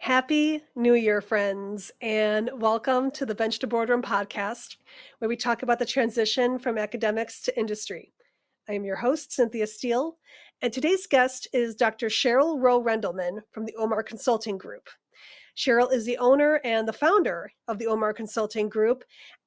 Happy New Year, friends, and welcome to the Bench to Boardroom podcast, where we talk about the transition from academics to industry. I am your host, Cynthia Steele, and today's guest is Dr. Cheryl Rowe-Rendleman from the Omar Consulting Group. Cheryl is the owner and the founder of the Omar Consulting Group,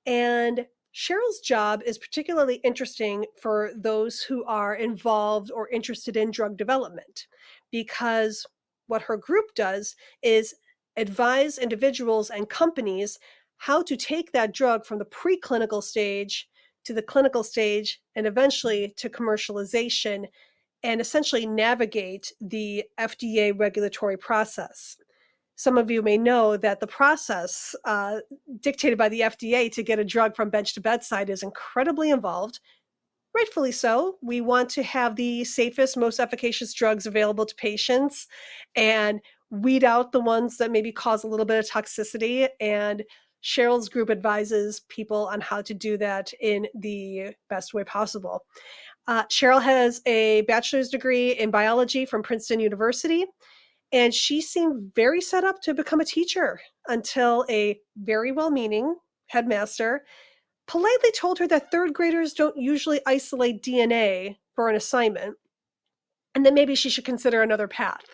and Cheryl's job is particularly interesting for those who are involved or interested in drug development, because what her group does is advise individuals and companies how to take that drug from the preclinical stage to the clinical stage and eventually to commercialization and essentially navigate the FDA regulatory process. Some of you may know that the process dictated by the FDA to get a drug from bench to bedside is incredibly involved. Rightfully so. We want to have the safest, most efficacious drugs available to patients and weed out the ones that maybe cause a little bit of toxicity. And Cheryl's group advises people on how to do that in the best way possible. Cheryl has a bachelor's degree in biology from Princeton University, and she seemed very set up to become a teacher until a very well-meaning headmaster politely told her that third graders don't usually isolate DNA for an assignment, and that maybe she should consider another path.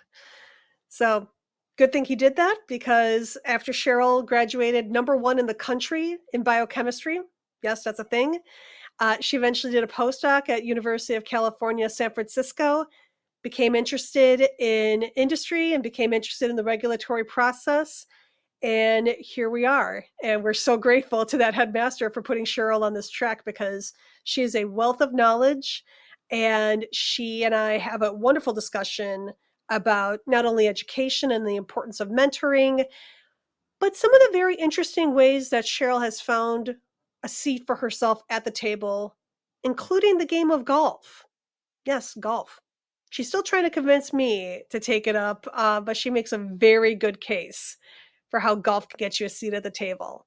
So good thing he did that, because after Cheryl graduated #1 in the country in biochemistry, yes, that's a thing, she eventually did a postdoc at University of California, San Francisco, became interested in industry and became interested in the regulatory process. And here we are. And we're so grateful to that headmaster for putting Cheryl on this track, because she is a wealth of knowledge. And she and I have a wonderful discussion about not only education and the importance of mentoring, but some of the very interesting ways that Cheryl has found a seat for herself at the table, including the game of golf. Yes, golf. She's still trying to convince me to take it up, but she makes a very good case for how golf can get you a seat at the table.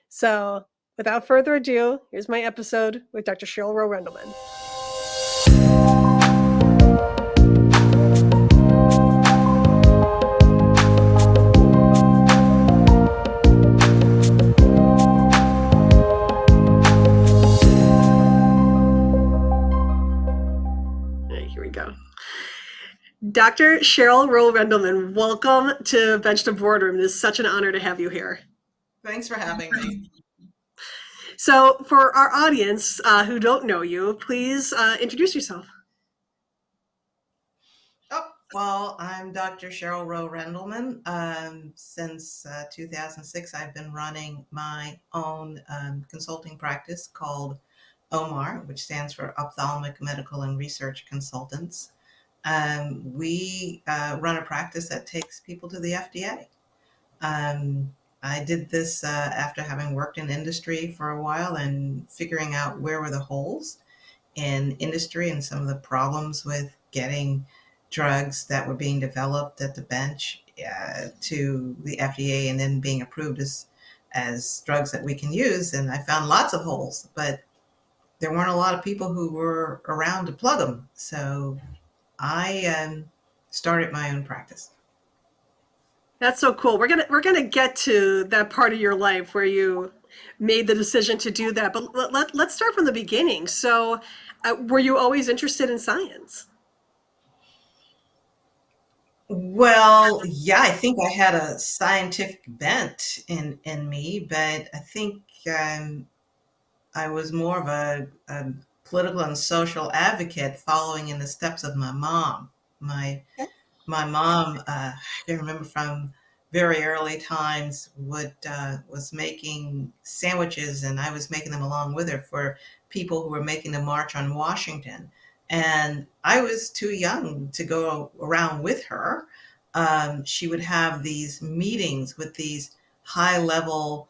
So without further ado, here's my episode with Dr. Cheryl Rowe-Rendleman. Here we go. Dr. Cheryl Rowe-Rendleman, welcome to Bench to Boardroom. It is such an honor to have you here. Thanks for having me. So for our audience who don't know you, please introduce yourself. Well, I'm Dr. Cheryl Rowe-Rendleman. Since 2006, I've been running my own consulting practice called OMAR, which stands for Ophthalmic Medical and Research Consultants. We run a practice that takes people to the FDA. I did this after having worked in industry for a while and figuring out where were the holes in industry and some of the problems with getting drugs that were being developed at the bench to the FDA and then being approved as drugs that we can use. And I found lots of holes, but there weren't a lot of people who were around to plug them. So I started my own practice. That's so cool. We're gonna get to that part of your life where you made the decision to do that. But let's start from the beginning. So, were you always interested in science? Well, yeah, I think I had a scientific bent in me, but I think I was more of a political and social advocate following in the steps of my mom. My mom, I can remember from very early times, was making sandwiches, and I was making them along with her for people who were making the March on Washington. And I was too young to go around with her. She would have these meetings with these high level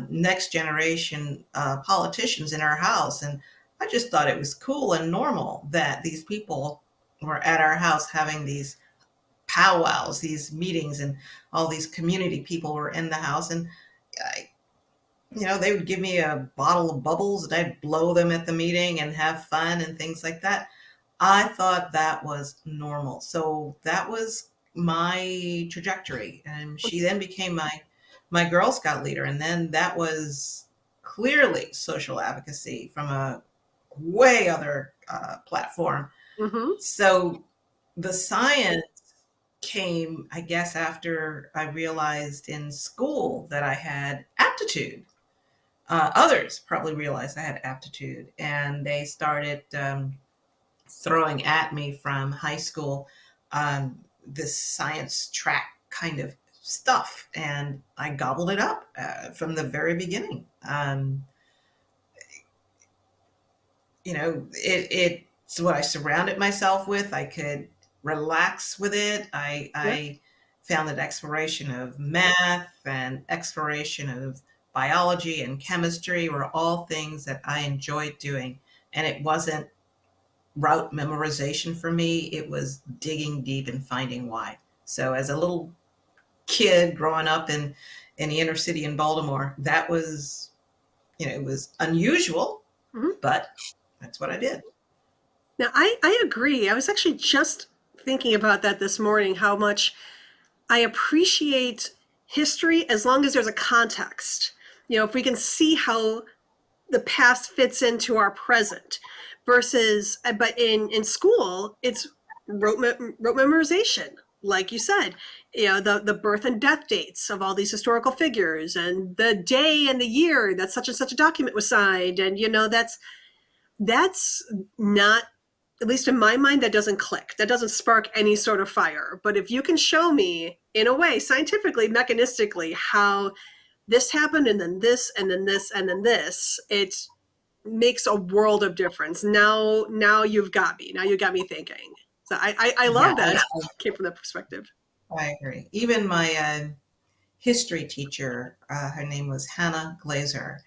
next generation politicians in our house. And I just thought it was cool and normal that these people were at our house having these powwows, these meetings, and all these community people were in the house. And they would give me a bottle of bubbles and I'd blow them at the meeting and have fun and things like that. I thought that was normal. So that was my trajectory. And she then became my Girl Scout leader. And then that was clearly social advocacy from a way other platform. Mm-hmm. So the science came, I guess, after I realized in school that I had aptitude. Others probably realized I had aptitude, and they started throwing at me from high school this science track kind of stuff, and I gobbled it up from the very beginning. It's what I surrounded myself with. I could relax with it. Yeah. I found that exploration of math and exploration of biology and chemistry were all things that I enjoyed doing. And it wasn't route memorization for me, it was digging deep and finding why. So as a little kid growing up in the inner city in Baltimore, that was, it was unusual, Mm-hmm. but that's what I did. Now, I agree. I was actually just thinking about that this morning, how much I appreciate history as long as there's a context. If we can see how the past fits into our present versus, but in school, it's rote memorization. Like you said, the birth and death dates of all these historical figures and the day and the year that such and such a document was signed. And, that's not, at least in my mind, that doesn't click. That doesn't spark any sort of fire. But if you can show me in a way, scientifically, mechanistically, how this happened and then this and then this and then this, it makes a world of difference. Now you've got me. Now you got me thinking. So I Yeah, love that it came from that perspective. I agree. Even my history teacher, her name was Hannah Glazer,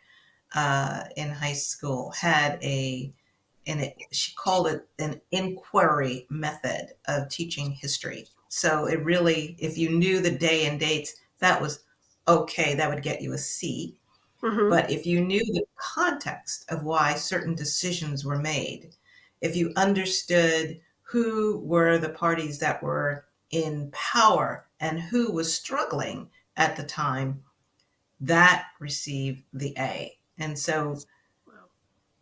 in high school, had she called it an inquiry method of teaching history. So it really, if you knew the day and dates, that was okay. That would get you a C. Mm-hmm. But if you knew the context of why certain decisions were made, if you understood who were the parties that were in power and who was struggling at the time, that received the A. And so Wow.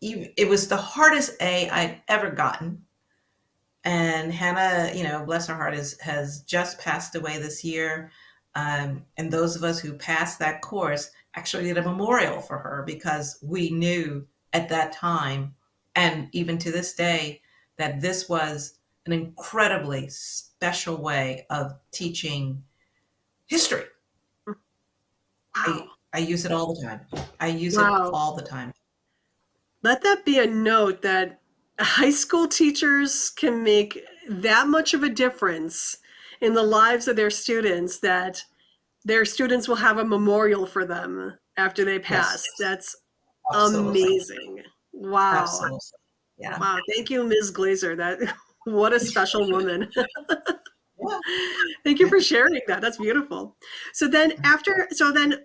it was the hardest A I'd ever gotten. And Hannah, bless her heart, has just passed away this year. And those of us who passed that course actually did a memorial for her because we knew at that time, and even to this day, that this was an incredibly special way of teaching history. Wow. I use it all the time. I use it Wow. all the time. Let that be a note that high school teachers can make that much of a difference in the lives of their students that their students will have a memorial for them after they pass. Yes, That's absolutely. amazing. Wow. Absolutely. Yeah. Wow. Thank you, Ms. Glazer. That what a special woman. Yeah. Thank you for sharing that. That's beautiful. So then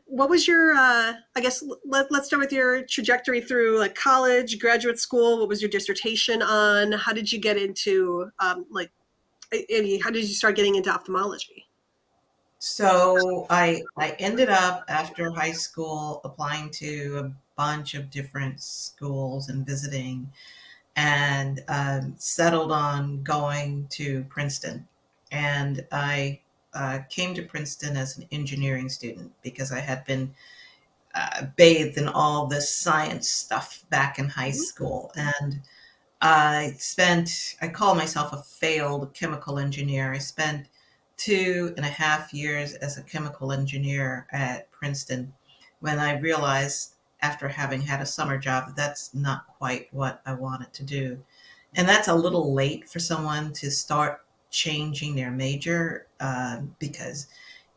what was your I guess let's start with your trajectory through like college, graduate school. What was your dissertation on? How did you get into how did you start getting into ophthalmology? So I ended up after high school applying to a bunch of different schools and visiting, and settled on going to Princeton. And I came to Princeton as an engineering student because I had been bathed in all this science stuff back in high school. And I call myself a failed chemical engineer. I spent 2.5 years as a chemical engineer at Princeton when I realized, after having had a summer job, that that's not quite what I wanted to do. And that's a little late for someone to start changing their major, because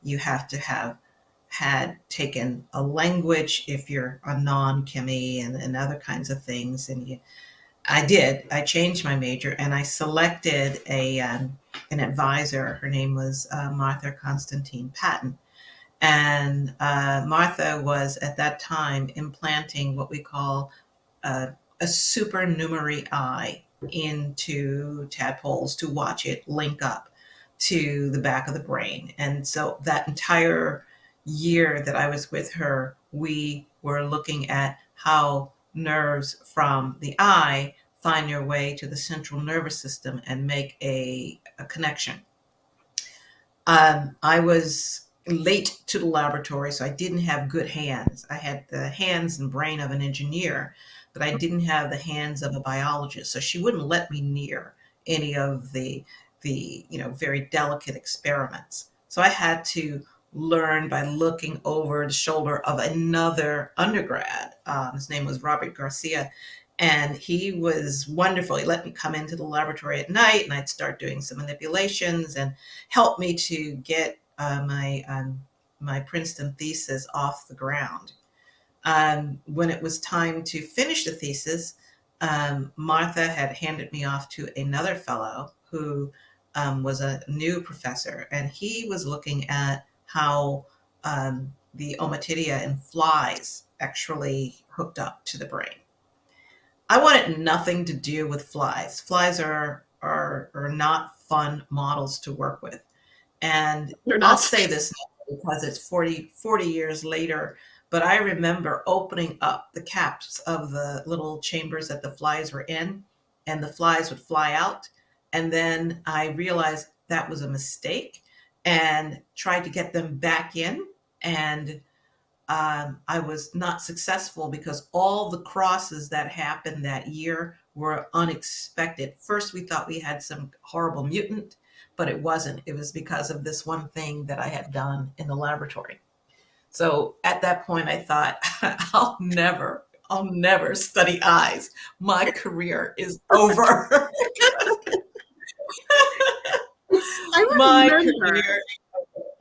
you have to have had taken a language if you're a non-chemie, and other kinds of things. And I did. I changed my major and I selected an advisor. Her name was Martha Constantine Patton. And Martha was at that time implanting what we call a supernumerary eye into tadpoles to watch it link up to the back of the brain. And so that entire year that I was with her, we were looking at how nerves from the eye find their way to the central nervous system and make a connection. I was late to the laboratory, so I didn't have good hands. I had the hands and brain of an engineer, but I didn't have the hands of a biologist. So she wouldn't let me near any of the very delicate experiments. So I had to learn by looking over the shoulder of another undergrad. His name was Robert Garcia, and he was wonderful. He let me come into the laboratory at night, and I'd start doing some manipulations and help me to get my Princeton thesis off the ground. When it was time to finish the thesis, Martha had handed me off to another fellow who was a new professor, and he was looking at how the ommatidia in flies actually hooked up to the brain. I wanted nothing to do with flies. Flies are not fun models to work with. And You're I'll not. say this now because it's 40 years later, but I remember opening up the caps of the little chambers that the flies were in, and the flies would fly out. And then I realized that was a mistake and tried to get them back in. And I was not successful because all the crosses that happened that year were unexpected. First, we thought we had some horrible mutant, but it wasn't. It was because of this one thing that I had done in the laboratory. So at that point, I thought, I'll never study eyes. My career is over. I My remember. career.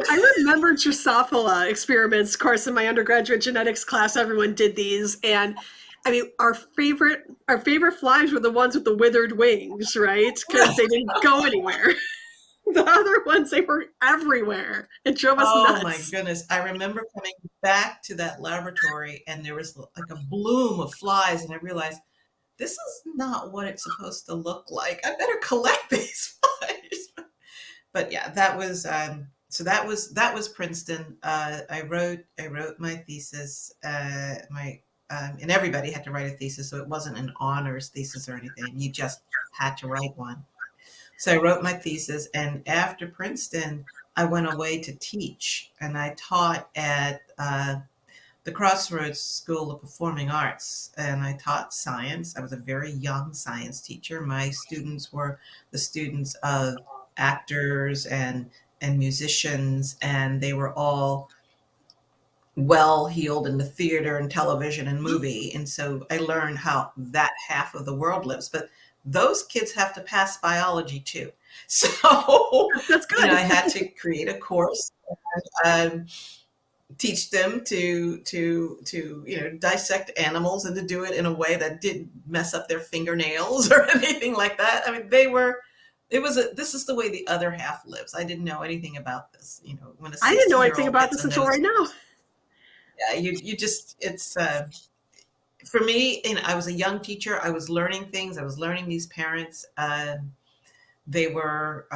I remember Drosophila experiments. Of course, in my undergraduate genetics class, everyone did these, and I mean, our favorite flies were the ones with the withered wings, right? Because they didn't go anywhere. The other ones, they were everywhere. It drove us Oh my nuts. goodness. I remember coming back to that laboratory and there was like a bloom of flies, and I realized this is not what it's supposed to look like. I better collect these flies. But yeah, that was Princeton. I wrote my thesis. My And everybody had to write a thesis, so it wasn't an honors thesis or anything. You just had to write one. So I wrote my thesis, and after Princeton, I went away to teach, and I taught at the Crossroads School of Performing Arts, and I taught science. I was a very young science teacher. My students were the students of actors and musicians, and they were all well heeled in the theater and television and movie. And so I learned how that half of the world lives. But those kids have to pass biology too. So, That's I good. had to create a course, um, teach them to dissect animals and to do it in a way that didn't mess up their fingernails or anything like that. I mean, this is the way the other half lives. I didn't know anything about this. When a I didn't know 60-year anything old about gets this a until nose, right now. yeah, you just it's for me. I was a young teacher. I was learning things. I was learning these parents. They were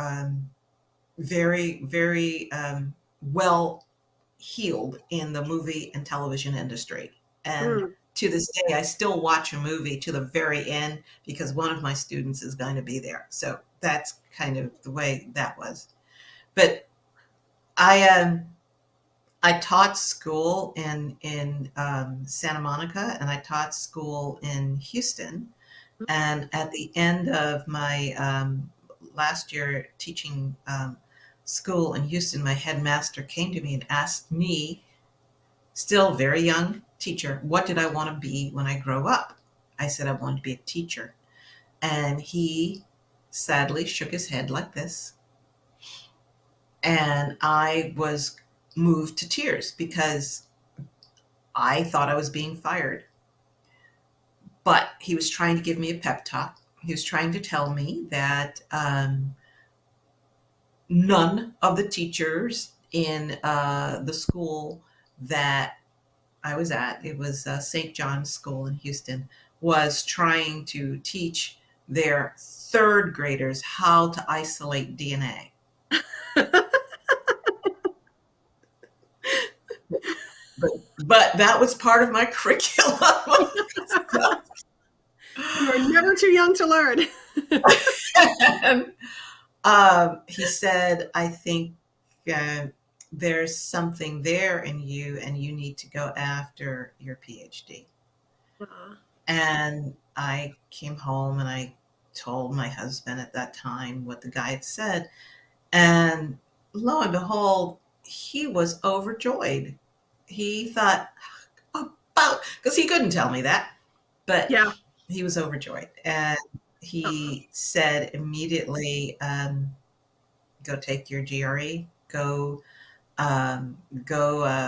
very, very well healed in the movie and television industry. And Mm. to this day, I still watch a movie to the very end because one of my students is going to be there. So that's kind of the way that was. But I I taught school in Santa Monica, and I taught school in Houston. And at the end of my last year teaching school in Houston, my headmaster came to me and asked me, still very young teacher, what did I want to be when I grow up? I said I wanted to be a teacher. And he sadly shook his head like this. And I was moved to tears because I thought I was being fired. But he was trying to give me a pep talk. He was trying to tell me that none of the teachers in the school that I was at, it was St. John's School in Houston, was trying to teach their third graders how to isolate DNA. But that was part of my curriculum. You are never too young to learn. And, he said, I think uh, there's something there in you, and you need to go after your PhD. Aw. And I came home and I told my husband at that time what the guy had said. And lo and behold, he was overjoyed. He thought about, because he couldn't tell me that, but Yeah. he was overjoyed. And Aw. he said immediately, go take your GRE, go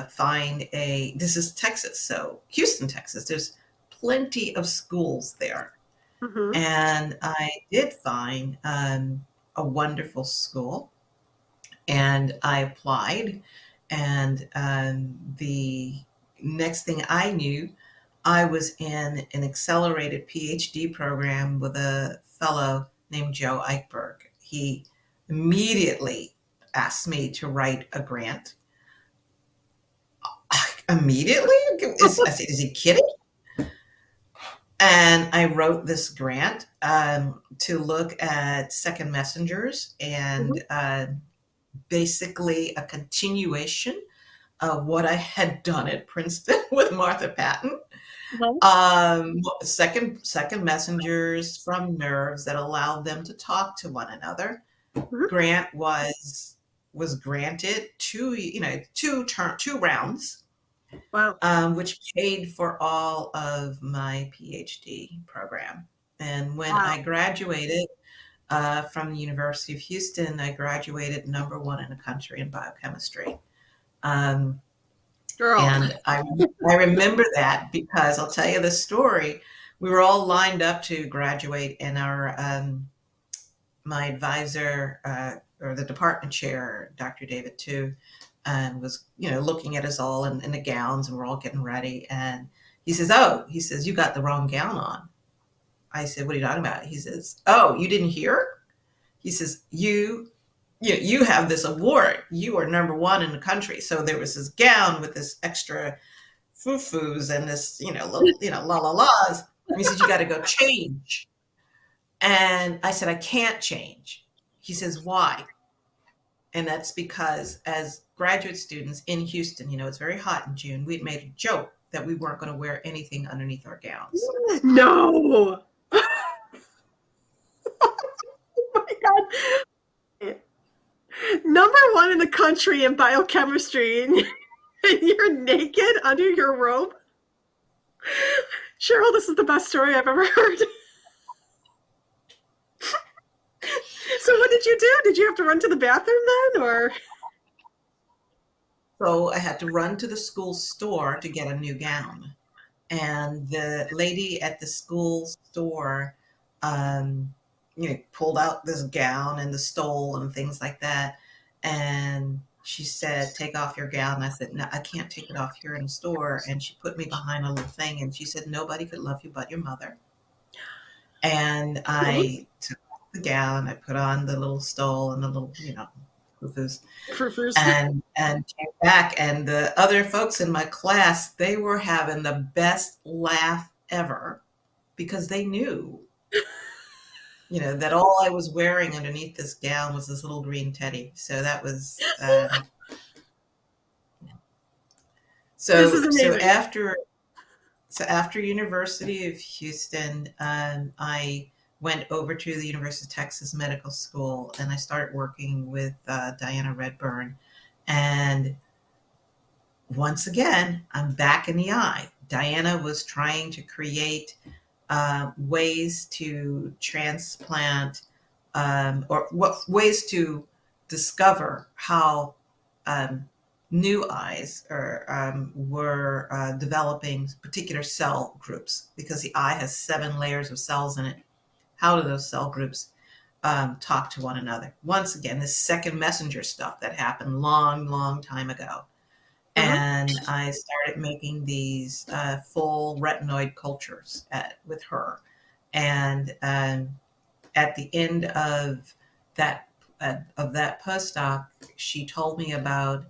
find this is Texas, so Houston, Texas. There's plenty of schools there. Mhm. And I did find a wonderful school, and I applied. And the next thing I knew, I was in an accelerated PhD program with a fellow named Joe Eichberg. He immediately asked me to write a grant. Immediately? I said, is he kidding? And I wrote this grant to look at second messengers Mhm. and basically a continuation of what I had done at Princeton with Martha Patton. Mhm. Second messengers from nerves that allowed them to talk to one another. Mhm. Grant was granted two rounds, Wow. which paid for all of my PhD program. And when Wow. I graduated from the University of Houston, I graduated number one in the country in biochemistry. Um, Girl. and I remember that because I'll tell you the story. We were all lined up to graduate, and my advisor or the department chair, Dr. David too, and was looking at us all in the gowns, and we're all getting ready. And he says, "Oh," he says, "you got the wrong gown on." I said, "What are you talking about?" He says, "Oh, you didn't hear?" He says, you have this award. You are number one in the country. So there was this gown with this extra foo-foos and this, little, la la la's. And he said, you got to go change. And I said, I can't change. He says, why? And that's because as graduate students in Houston, it's very hot in June, we'd made a joke that we weren't going to wear anything underneath our gowns. No. Oh my God. Number one in the country in biochemistry, and you're naked under your robe. Cheryl, this is the best story I've ever heard. So what did you do? Did you have to run to the bathroom then, or? So I had to run to the school store to get a new gown. And the lady at the school store, pulled out this gown and the stole and things like that. And she said, "Take off your gown." And I said, "No, I can't take it off here in the store." And she put me behind a little thing, and she said, "Nobody could love you but your mother." And I took off the gown, I put on the little stole and the little, foo-foos, Frou-frous. and came back, and the other folks in my class, they were having the best laugh ever because they knew, that all I was wearing underneath this gown was this little green teddy. So that was This is so amazing. after University of Houston, I went over to the University of Texas Medical School, and I started working with Diana Redburn. And once again, I'm back in the eye. Diana was trying to create ways to transplant, or what ways to discover how new eyes were developing particular cell groups, because the eye has 7 layers of cells in it. How do those cell groups talk to one another? Once again, this second messenger stuff that happened long, long time ago. Mhm. And I started making these full retinoid cultures with her. And at the end of that of that postdoc, she told me about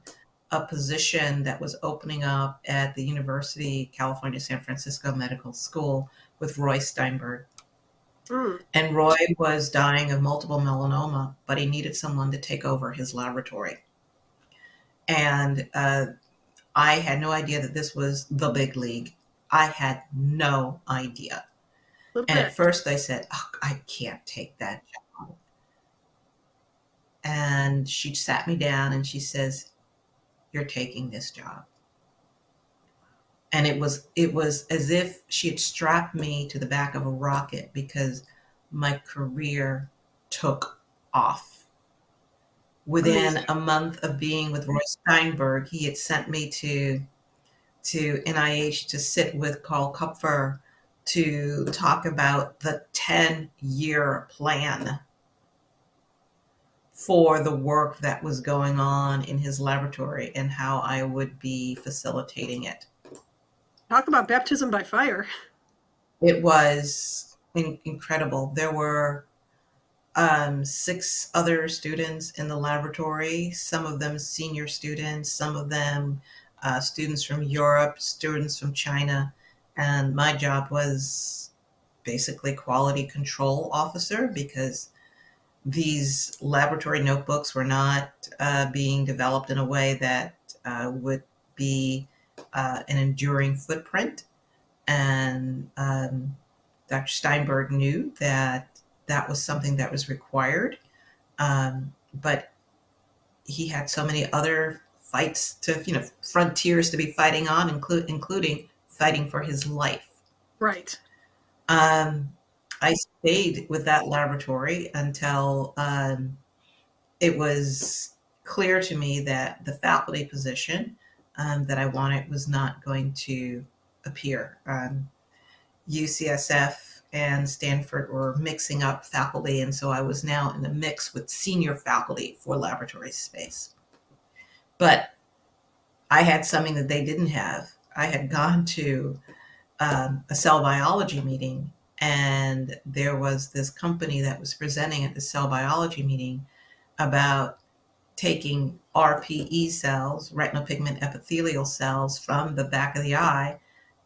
a position that was opening up at the University California San Francisco Medical School with Roy Steinberg. Mm. And Roy was dying of multiple melanoma, but he needed someone to take over his laboratory. And I had no idea that this was the big league. I had no idea. Little And at bit. first I said, oh, I can't take that job. And she sat me down and she says, you're taking this job. And it was as if she had strapped me to the back of a rocket because my career took off. Within Amazing. a month of being with Roy Steinberg, he had sent me to NIH to sit with Carl Kupfer to talk about the 10-year plan for the work that was going on in his laboratory and how I would be facilitating it. Talk about baptism by fire. It was incredible. There were 6 other students in the laboratory, some of them senior students, some of them students from Europe, students from China. And my job was basically quality control officer because these laboratory notebooks were not being developed in a way that would be an enduring footprint. And Dr. Steinberg knew that that was something that was required. But he had so many other fights to, frontiers to be fighting on, including fighting for his life. Right. I stayed with that laboratory until it was clear to me that the faculty position that I wanted was not going to appear. UCSF and Stanford were mixing up faculty, and so I was now in the mix with senior faculty for laboratory space. But I had something that they didn't have. I had gone to a cell biology meeting, and there was this company that was presenting at the cell biology meeting about taking RPE cells, retinal pigment epithelial cells, from the back of the eye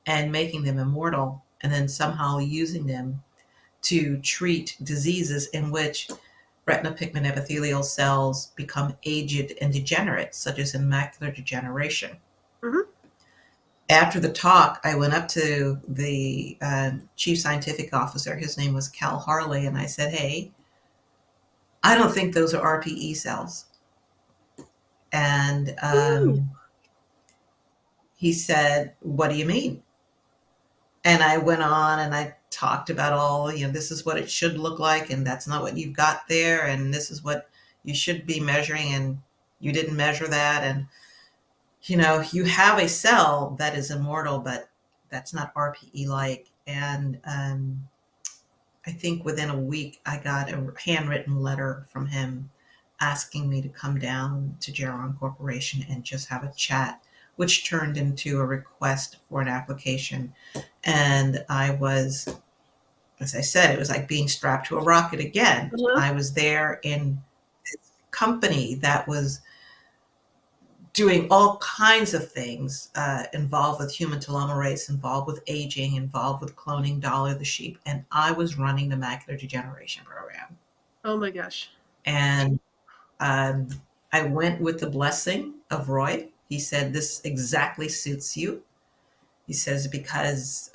and making them immortal, and then somehow using them to treat diseases in which retinal pigment epithelial cells become aged and degenerate, such as in macular degeneration. Mm-hmm. After the talk, I went up to the chief scientific officer. His name was Cal Harley, and I said, hey, I don't think those are RPE cells. And he said, what do you mean? And I went on and I talked about all, this is what it should look like, and that's not what you've got there, and this is what you should be measuring, and you didn't measure that. And, you have a cell that is immortal, but that's not RPE like. And I think within a week, I got a handwritten letter from him asking me to come down to Geron Corporation and just have a chat, which turned into a request for an application. And I was, as I said, it was like being strapped to a rocket again. Uh-huh. I was there in this company that was doing all kinds of things involved with human telomerase, involved with aging, involved with cloning Dolly the sheep. And I was running the macular degeneration program. Oh my gosh. And I went with the blessing of Roy. He said, this exactly suits you. He says, because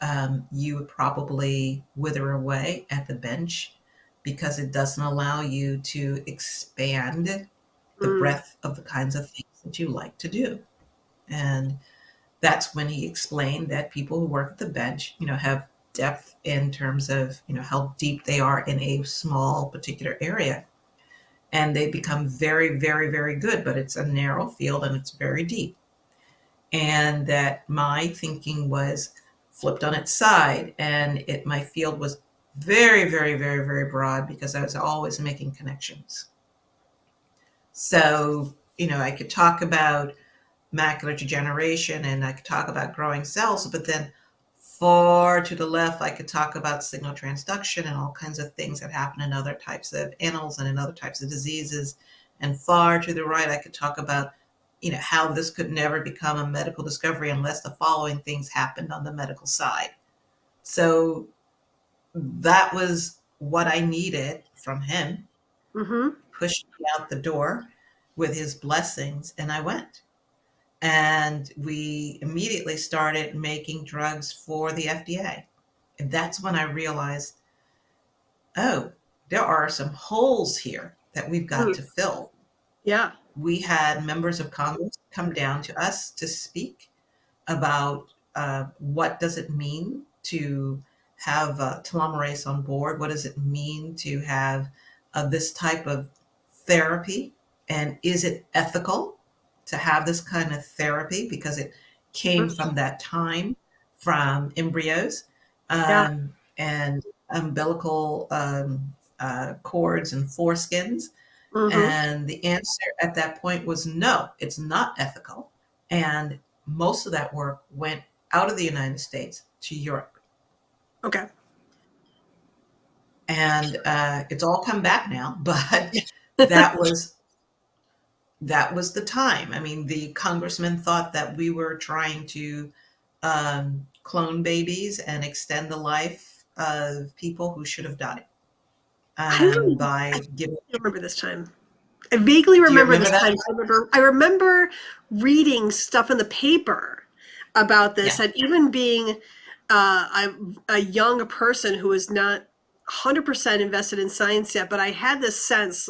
you would probably wither away at the bench because it doesn't allow you to expand the breadth of the kinds of things that you like to do. And that's when he explained that people who work at the bench, have depth in terms of, how deep they are in a small particular area. And they become very, very, very good, but it's a narrow field and it's very deep. And that my thinking was flipped on its side, and my field was very, very, very, very broad because I was always making connections. So, I could talk about macular degeneration and I could talk about growing cells, but then Far to the left, I could talk about signal transduction and all kinds of things that happen in other types of animals and in other types of diseases. And far to the right, I could talk about, how this could never become a medical discovery unless the following things happened on the medical side. So that was what I needed from him, Mm-hmm. pushed me out the door with his blessings, and I went. And we immediately started making drugs for the FDA. And that's when I realized, oh, there are some holes here that we've got Mm. to fill. Yeah. We had members of Congress come down to us to speak about what does it mean to have telomerase on board? What does it mean to have this type of therapy? And is it ethical to have this kind of therapy because it came Mm. from that time, from embryos Yeah. and umbilical cords and foreskins? Mm-hmm. And the answer at that point was no, it's not ethical. And most of that work went out of the United States to Europe. Okay. And it's all come back now, but that was that was the time. I mean, the congressman thought that we were trying to clone babies and extend the life of people who should have died I don't. I by giving. remember this time. I vaguely Do you remember remember this that? time. I remember reading stuff in the paper about this, Yeah. and even being a young person who was not 100% invested in science yet, but I had this sense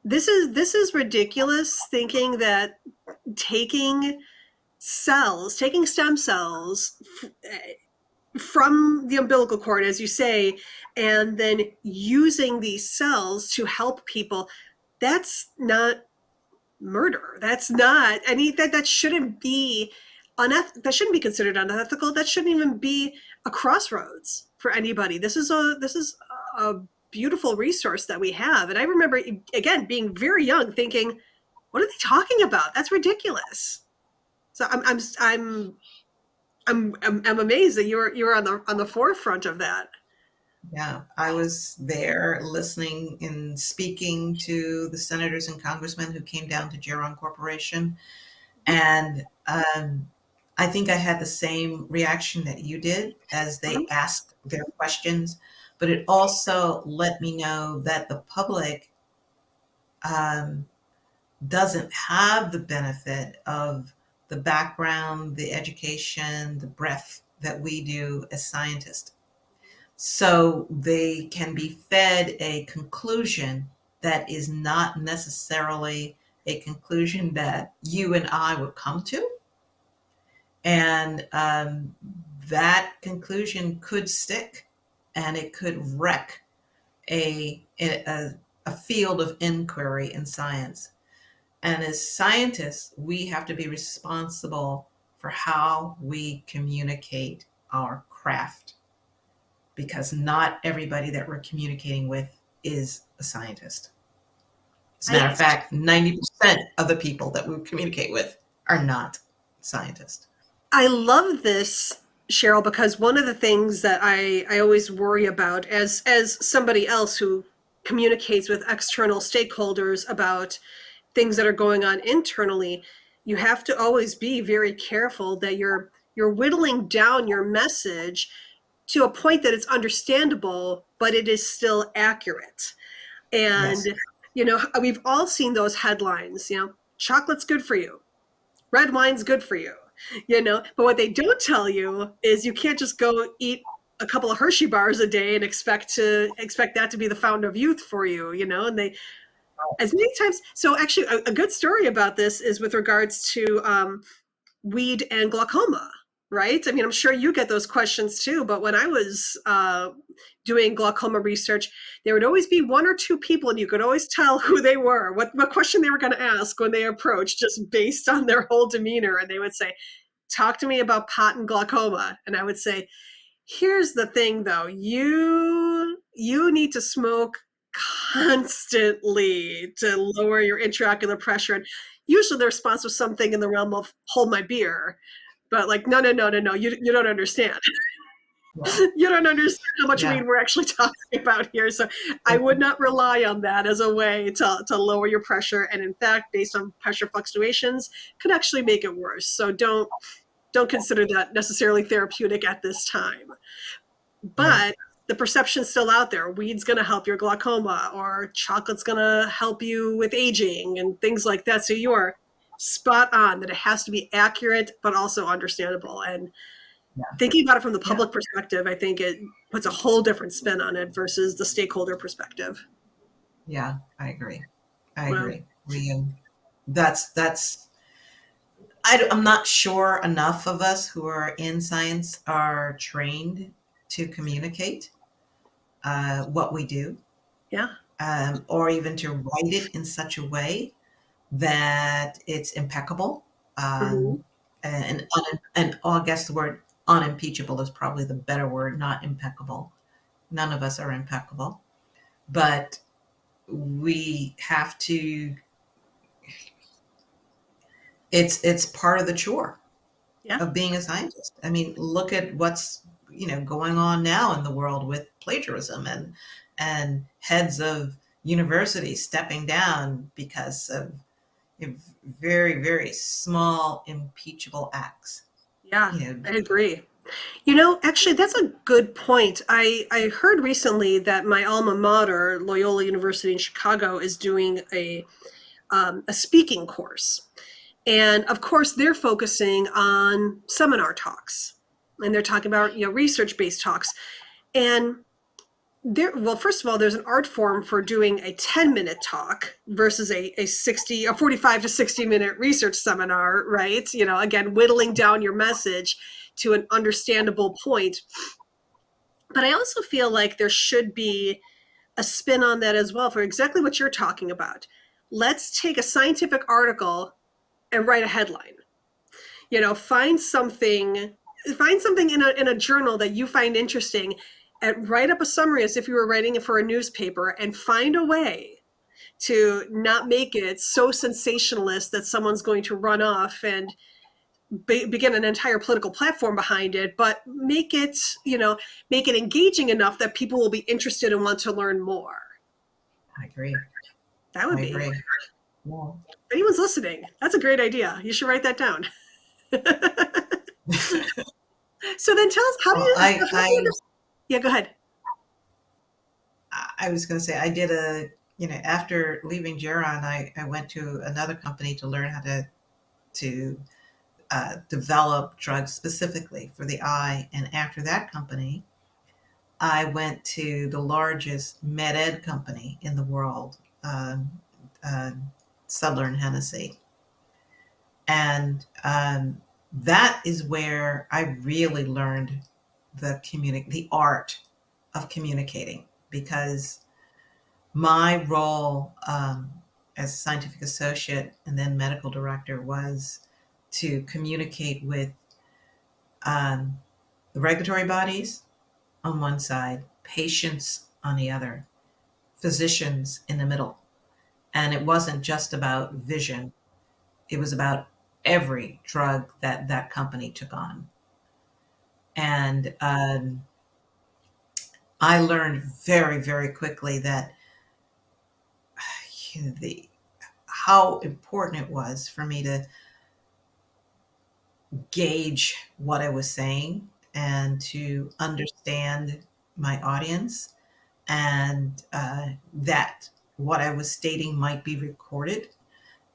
this is ridiculous. Thinking that taking taking stem cells from the umbilical cord, as you say, and then using these cells to help people, that's not murder. That's not any that shouldn't be that shouldn't be considered unethical. That shouldn't even be a crossroads for anybody. This is a beautiful resource that we have. And I remember again being very young thinking, what are they talking about? That's ridiculous. So I'm amazed that you were on the forefront of that. Yeah, I was there listening and speaking to the senators and congressmen who came down to Geron Corporation. And I think I had the same reaction that you did as they asked their questions. But it also let me know that the public um, doesn't have the benefit of the background, the education, the breadth that we do as scientists. So they can be fed a conclusion that is not necessarily a conclusion that you and I would come to. And that conclusion could stick and it could wreck a field of inquiry in science. And as scientists, we have to be responsible for how we communicate our craft because not everybody that we're communicating with is a scientist. As a matter I of fact, 90% of the people that we communicate with are not scientists. I love this, Cheryl, because one of the things that I always worry about as somebody else who communicates with external stakeholders about things that are going on internally, you have to always be very careful that you're whittling down your message to a point that it's understandable, but it is still accurate. Yes. And we've all seen those headlines, chocolate's good for you, red wine's good for you, but what they don't tell you is you can't just go eat a couple of Hershey bars a day and expect that to be the fountain of youth for you, and they as many times. So actually a good story about this is with regards to weed and glaucoma, right? I mean, I'm sure you get those questions too, but when I was doing glaucoma research, there would always be one or two people, and you could always tell who they were, what question they were going to ask when they approached, just based on their whole demeanor. And they would say, talk to me about pot and glaucoma. And I would say, here's the thing though, you need to smoke constantly to lower your intraocular pressure. And usually the response was something in the realm of hold my beer, But like, no, no, no, no, no, you don't understand. Yeah. You don't understand how much Yeah. weed we're actually talking about here. So I would not rely on that as a way to lower your pressure. And in fact, based on pressure fluctuations, could actually make it worse. So don't consider that necessarily therapeutic at this time. Right. But the perception's still out there. Weed's going to help your glaucoma, or chocolate's going to help you with aging and things like that. So you are spot on that it has to be accurate, but also understandable. And Yeah. thinking about it from the Yeah. public perspective, I think it puts a whole different spin on it versus the stakeholder perspective. Yeah. I agree. I Well, agree. That's I'm not sure enough of us who are in science are trained to communicate what we do, yeah. or even to write it in such a way that it's impeccable. Mm-hmm. And I guess the word unimpeachable is probably the better word, not impeccable. None of us are impeccable, but we have to. It's part of the chore Yeah. of being a scientist. I mean, look at what's going on now in the world with plagiarism and heads of universities stepping down because of very, very small impeachable acts. Yeah. You know, I agree. Actually, that's a good point. I heard recently that my alma mater, Loyola University in Chicago, is doing a speaking course. And of course, they're focusing on seminar talks, and they're talking about research based talks. And well, first of all, there's an art form for doing a 10-minute talk versus a 45 to 60-minute research seminar, right? Again, whittling down your message to an understandable point. But I also feel like there should be a spin on that as well for exactly what you're talking about. Let's take a scientific article and write a headline. Find something in a journal that you find interesting, and write up a summary as if you were writing it for a newspaper, and find a way to not make it so sensationalist that someone's going to run off and begin an entire political platform behind it, but make it engaging enough that people will be interested and want to learn more. I agree. That would I be, agree. Yeah. if anyone's listening, that's a great idea. You should write that down. So then tell us, how do Well, you so help me understand. Yeah, go ahead. I was going to say I did after leaving Geron, I went to another company to learn how to develop drugs specifically for the eye. And after that company, I went to the largest med ed company in the world, uh, Sudler and Hennessy. And that is where I really learned the art of communicating, because my role as a scientific associate and then medical director was to communicate with um, the regulatory bodies on one side, patients on the other, physicians in the middle. And it wasn't just about vision, it was about every drug that that company took on. And I learned very, very quickly that the how important it was for me to gauge what I was saying and to understand my audience, and that what I was stating might be recorded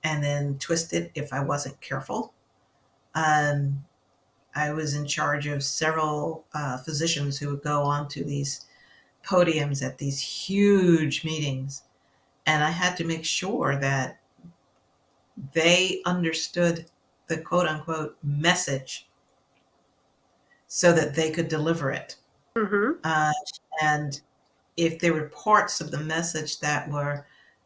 and then twisted if I wasn't careful. Um, I was in charge of several physicians who would go onto these podiums at these huge meetings, and I had to make sure that they understood the quote unquote message so that they could deliver it. Mm-hmm. Uh, and if there were parts of the message that were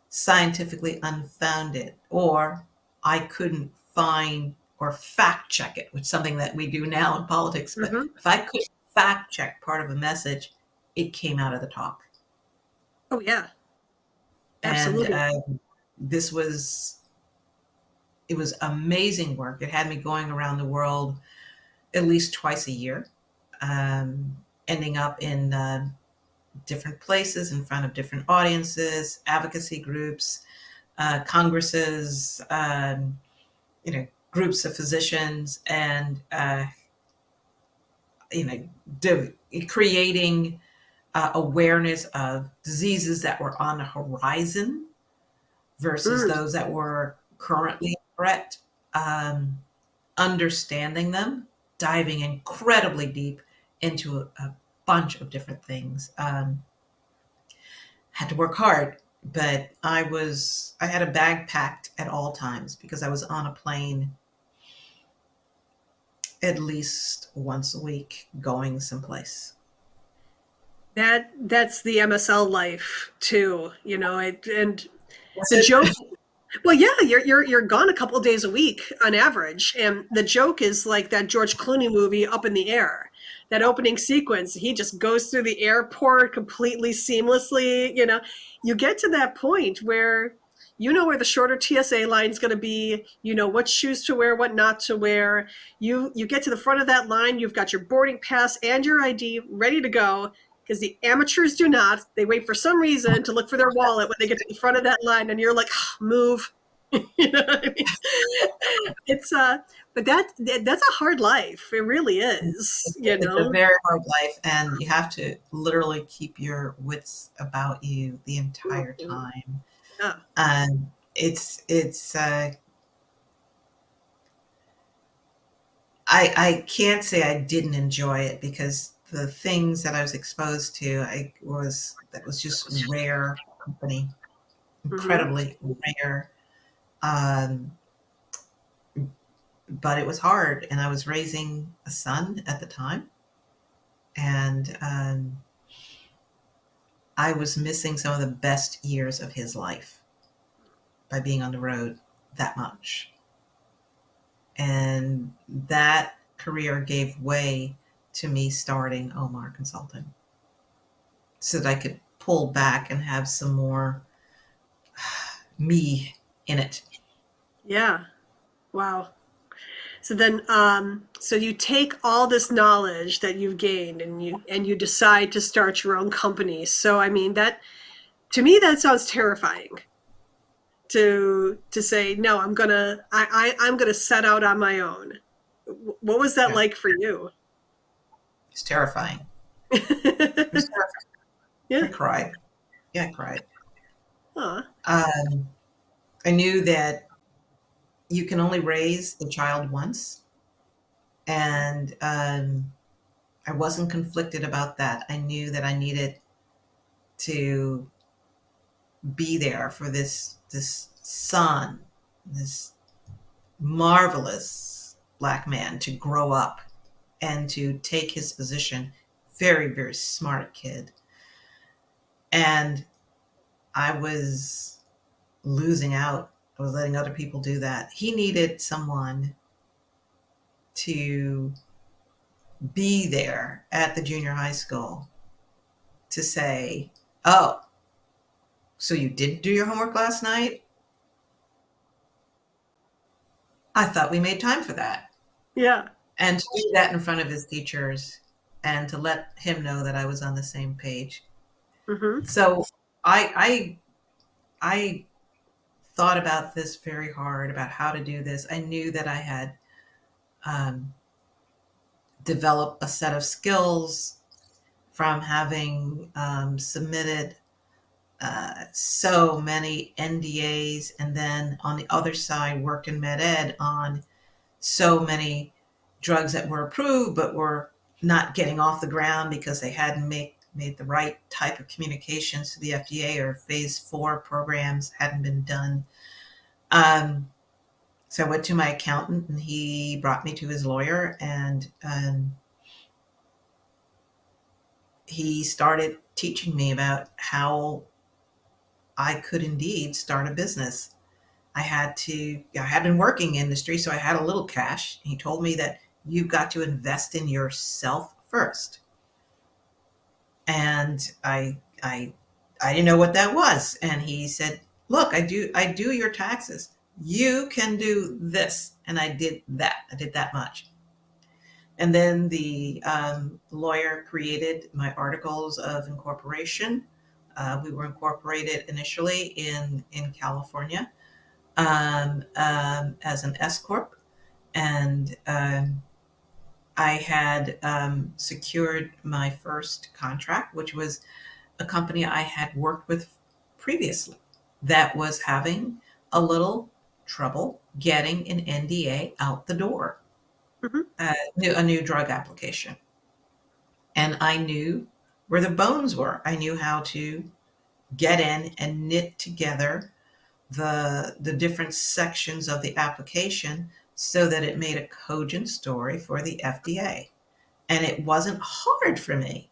scientifically unfounded, or I couldn't find or fact check it, which is something that we do now in politics, but Mm-hmm. if I could fact check part of a message, it came out of the talk. Oh yeah, And absolutely. this was, it was amazing work. It had me going around the world at least twice a year, um, ending up in different places in front of different audiences, advocacy groups, congresses, groups of physicians, and you know, creating awareness of diseases that were on the horizon versus Mm. those that were currently a threat, understanding them, diving incredibly deep into a bunch of different things. Had to work hard, but I had a bag packed at all times because I was on a plane at least once a week going someplace. That's the MSL life too, and Was the it? joke. Well, yeah, you're gone a couple of days a week on average, and the joke is like that George Clooney movie Up in the Air. That opening sequence, he just goes through the airport completely seamlessly. You get to that point where you know where the shorter TSA line is going to be. You know what shoes to wear, what not to wear. You get to the front of that line. You've got your boarding pass and your ID ready to go. Because the amateurs do not. They wait for some reason to look for their wallet when they get to the front of that line, and you're like, oh, move. You know what I mean? It's but that's a hard life. It really is. It's a very hard life, and you have to literally keep your wits about you the entire Mhm. time. Yeah. And it's I can't say I didn't enjoy it because the things that I was exposed to, that was just rare company, Hmm. incredibly rare. Um, but it was hard, and I was raising a son at the time, and I was missing some of the best years of his life by being on the road that much. And that career gave way to me starting Omar Consulting so that I could pull back and have some more me in it. Yeah. Wow. So you take all this knowledge that you've gained, and you decide to start your own company. So I mean that to me that sounds terrifying. To say no, I'm gonna set out on my own. What was that Yeah, like for you? it's terrifying. It was terrifying. I Yeah. cried. Yeah, I cried. Aw. Um, I knew that you can only raise the child once, and I wasn't conflicted about that. I knew that I needed to be there for this son, this marvelous black man to grow up and to take his position. Very, very smart kid. And I was losing out. I was letting other people do that. He needed someone to be there at the junior high school to say, oh, so you didn't do your homework last night? I thought we made time for that. Yeah. And to do that in front of his teachers and to let him know that I was on the same page. Hmm. So I I thought about this very hard about how to do this. I knew that I had um, developed a set of skills from having submitted so many NDAs, and then on the other side worked in med ed on so many drugs that were approved but were not getting off the ground because they hadn't made the right type of communications to the FDA, or phase 4 programs hadn't been done. Um, so I went to my accountant, and he brought me to his lawyer, and he started teaching me about how I could indeed start a business. I had been working industry, so I had a little cash. He told me that you've got to invest in yourself first. And I didn't know what that was. And he said, look, I do your taxes. You can do this. And I did that. I did that much. And then the lawyer created my articles of incorporation. We were incorporated initially in California as an S corp, and I had secured my first contract, which was a company I had worked with previously that was having a little trouble getting an NDA out the door, Mhm. a new drug application. And I knew where the bones were. I knew how to get in and knit together the different sections of the application so that it made a cogent story for the FDA. And it wasn't hard for me.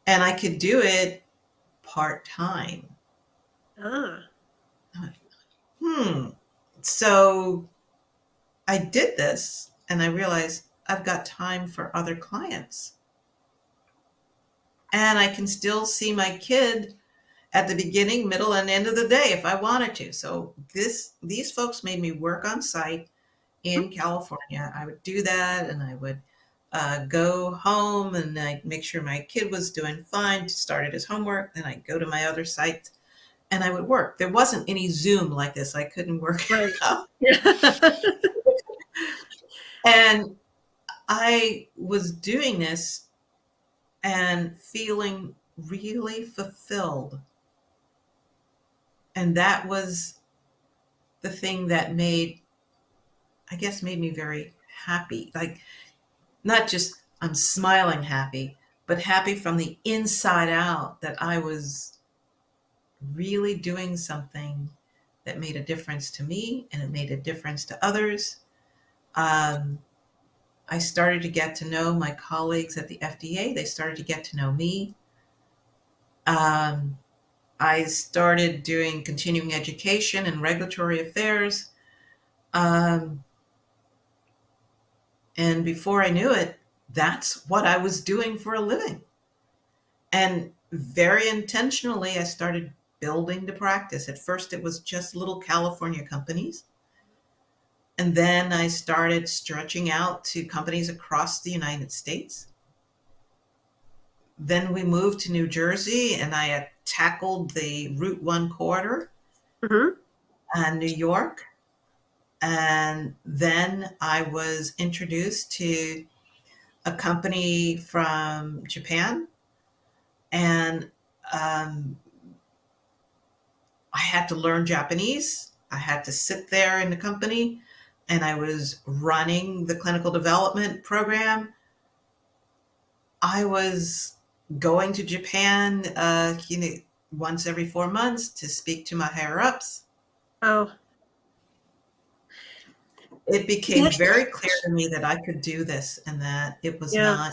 And I could do it part time. Ah, Hmm. So I did this and I realized I've got time for other clients. And I can still see my kid at the beginning, middle, and end of the day if I wanted to. So these folks made me work on site mhm. in California. I would do that, and I would go home and I'd make sure my kid was doing fine, started his homework. Then I'd go to my other site and I would work. There wasn't any Zoom like this. I couldn't work. Right. Yeah. And I was doing this and feeling really fulfilled. And that was the thing that made me very happy. Like, not just I'm smiling happy, but happy from the inside out that I was really doing something that made a difference to me and it made a difference to others. Um, I started to get to know my colleagues at the FDA. They started to get to know me. Um, I started doing continuing education and regulatory affairs. Um, and before I knew it, that's what I was doing for a living. And very intentionally, I started building the practice. At first, it was just little California companies. And then I started stretching out to companies across the United States. Then we moved to New Jersey and I had tackled the Route 1 corridor Mhm. and New York. And then I was introduced to a company from Japan. And um, I had to learn Japanese. I had to sit there in the company and I was running the clinical development program. I was going to Japan, once every 4 months to speak to my higher ups. Oh, It yeah. became very clear to me that I could do this and that Yeah.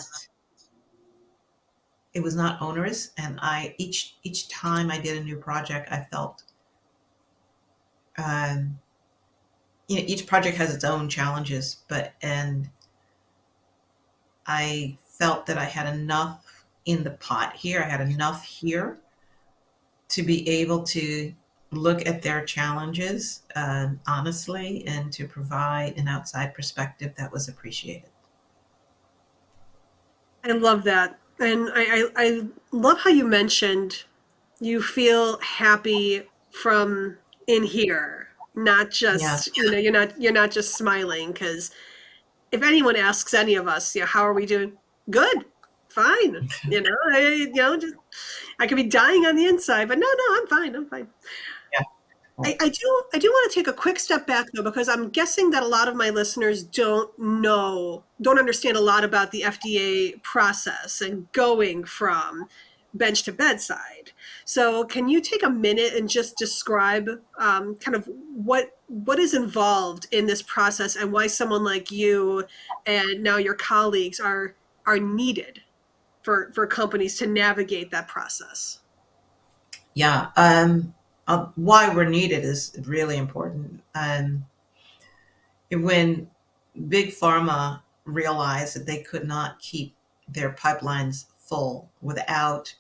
it was not onerous. And each time I did a new project, I felt, um, each project has its own challenges, and I felt that I had enough in the pot here. I had enough here to be able to look at their challenges honestly and to provide an outside perspective that was appreciated. I love that. And I love how you mentioned you feel happy from in here, not Yeah, just, you're not just smiling because if anyone asks any of us, how are we doing? Good. Fine. Just I could be dying on the inside, but no, no, I'm fine. I'm fine. yeah, I do want to take a quick step back though, because I'm guessing that a lot of my listeners don't understand a lot about the FDA process and going from bench to bedside. So can you take a minute and just describe kind of what is involved in this process and why someone like you and now your colleagues are needed for companies to navigate that process? yeah. Why we're needed is really important. When big pharma realized that they could not keep their pipelines full without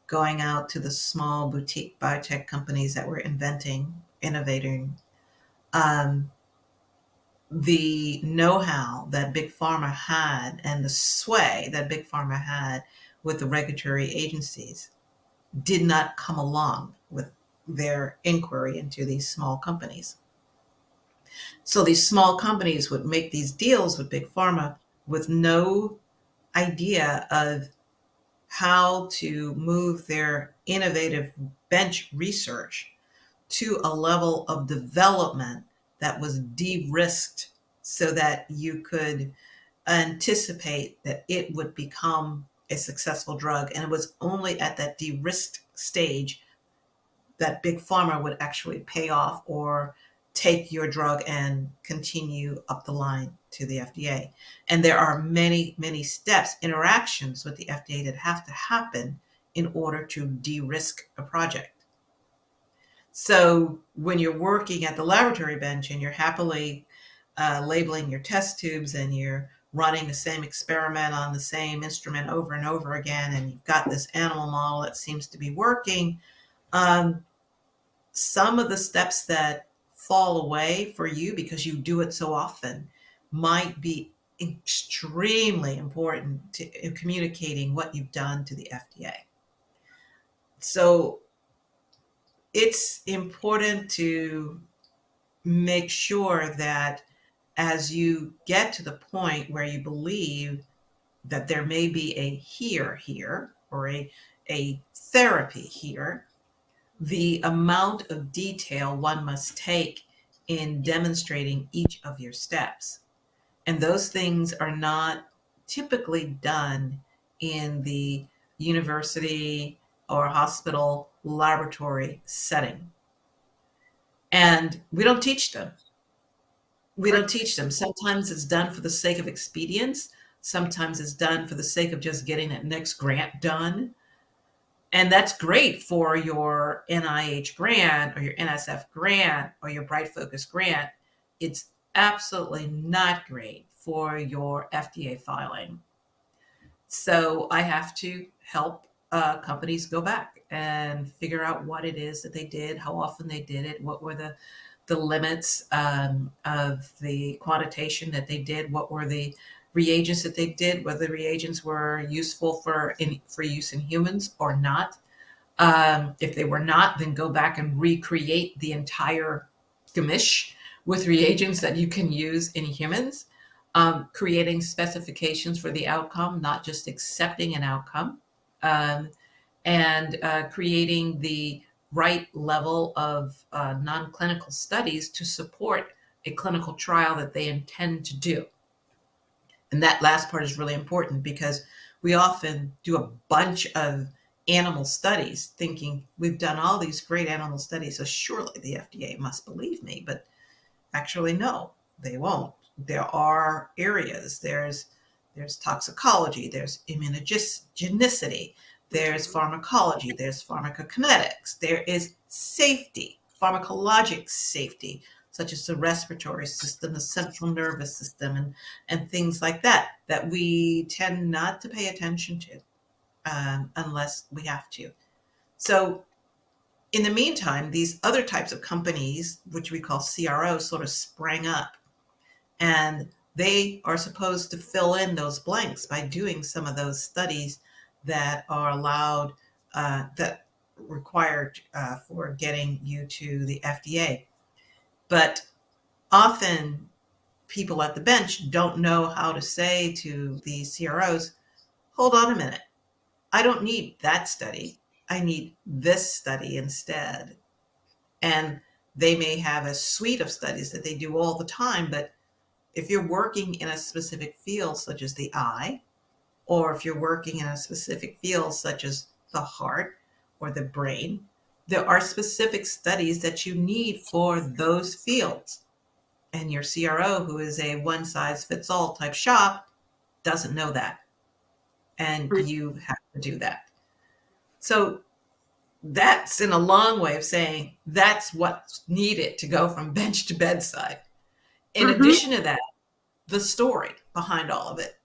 going out to the small boutique biotech companies that were innovating, um, the know-how that big pharma had and the sway that big pharma had with the regulatory agencies did not come along with their inquiry into these small companies. So these small companies would make these deals with big pharma with no idea of how to move their innovative bench research to a level of development that was de-risked so that you could anticipate that it would become a successful drug. And it was only at that de-risked stage that big pharma would actually pay off or take your drug and continue up the line to the FDA. And there are many, many steps, interactions with the FDA that have to happen in order to de-risk a project. So when you're working at the laboratory bench and you're happily labeling your test tubes and you're running the same experiment on the same instrument over and over again, and you've got this animal model that seems to be working, um, some of the steps that fall away for you because you do it so often might be extremely important in communicating what you've done to the FDA. So it's important to make sure that as you get to the point where you believe that there may be a here or a therapy here, the amount of detail one must take in demonstrating each of your steps. And those things are not typically done in the university or hospital laboratory setting. And we don't teach them. We don't teach them. Sometimes it's done for the sake of expedience. Sometimes it's done for the sake of just getting that next grant done. And that's great for your NIH grant or your NSF grant or your Bright Focus grant. It's absolutely not great for your FDA filing. So I have to help companies go back and figure out what it is that they did, how often they did it, what were the limits of the quantitation that they did, what were the reagents that they did, whether the reagents were useful for use in humans or not. If they were not, then go back and recreate the entire gamish with reagents that you can use in humans, creating specifications for the outcome, not just accepting an outcome, um, and creating the right level of non-clinical studies to support a clinical trial that they intend to do. And that last part is really important because we often do a bunch of animal studies thinking we've done all these great animal studies, so surely the FDA must believe me. But actually, no, they won't. There are areas. There's toxicology, there's immunogenicity, there's pharmacology, there's pharmacokinetics, there is safety, pharmacologic safety, such as the respiratory system, the central nervous system, and things like that, that we tend not to pay attention to unless we have to. So in the meantime, these other types of companies, which we call CROs, sort of sprang up. And they are supposed to fill in those blanks by doing some of those studies that are allowed, that required for getting you to the FDA. But often people at the bench don't know how to say to the CROs, hold on a minute, I don't need that study. I need this study instead. And they may have a suite of studies that they do all the time, but if you're working in a specific field, such as the eye, or if you're working in a specific field, such as the heart or the brain, there are specific studies that you need for those fields. And your CRO, who is a one size fits all type shop, doesn't know that. And you have to do that. So that's in a long way of saying that's what's needed to go from bench to bedside. In addition to that, the story behind all of it.